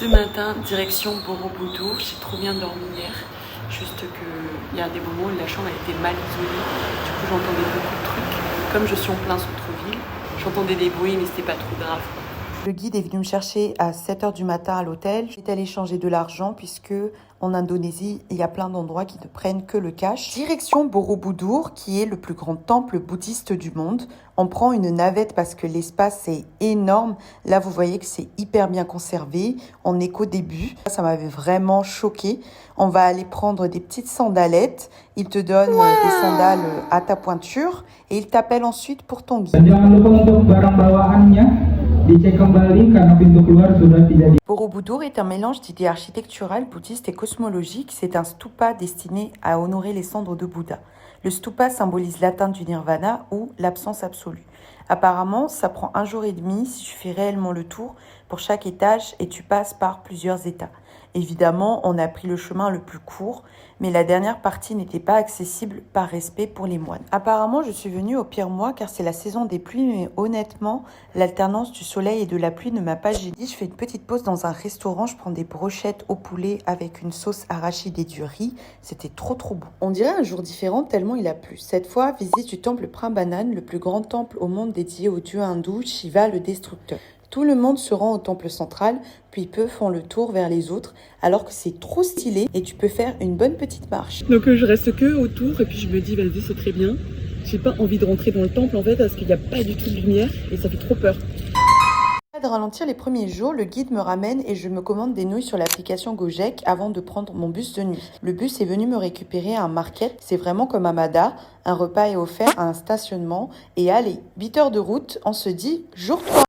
Ce matin, direction Borobudur, j'ai trop bien dormi hier. Juste qu'il y a des moments où la chambre a été mal isolée. Du coup, j'entendais beaucoup de trucs. Comme je suis en plein centre-ville, j'entendais des bruits, mais c'était pas trop grave. Le guide est venu me chercher à 7h du matin à l'hôtel. J'étais allée changer de l'argent puisque en Indonésie, il y a plein d'endroits qui ne prennent que le cash. Direction Borobudur, qui est le plus grand temple bouddhiste du monde. On prend une navette parce que l'espace est énorme. Là, vous voyez que c'est hyper bien conservé. On n'est qu'au début. Ça m'avait vraiment choqué. On va aller prendre des petites sandalettes. Il te donne des sandales à ta pointure et il t'appelle ensuite pour ton guide. Borobudur est un mélange d'idées architecturales, bouddhistes et cosmologiques. C'est un stupa destiné à honorer les cendres de Bouddha. Le stupa symbolise l'atteinte du nirvana ou l'absence absolue. Apparemment, ça prend 1 jour et demi si tu fais réellement le tour pour chaque étage et tu passes par plusieurs états. Évidemment, on a pris le chemin le plus court, mais la dernière partie n'était pas accessible par respect pour les moines. Apparemment, je suis venue au pire mois car c'est la saison des pluies, mais honnêtement, l'alternance du soleil et de la pluie ne m'a pas gênée. Je fais une petite pause dans un restaurant, je prends des brochettes au poulet avec une sauce arachide et du riz. C'était trop bon. On dirait un jour différent tellement il a plu. Cette fois, visite du temple Prambanan, le plus grand temple au monde dédié au dieu hindou Shiva le destructeur. Tout le monde se rend au temple central, puis peu font le tour vers les autres, alors que c'est trop stylé et tu peux faire une bonne petite marche. Donc je reste que autour et puis je me dis, vas-y, c'est très bien. J'ai pas envie de rentrer dans le temple en fait parce qu'il n'y a pas du tout de lumière et ça fait trop peur. De ralentir les premiers jours, le guide me ramène et je me commande des nouilles sur l'application Gojek avant de prendre mon bus de nuit. Le bus est venu me récupérer à un market, c'est vraiment comme à Mada, un repas est offert à un stationnement et allez, 8 heures de route, on se dit jour 3.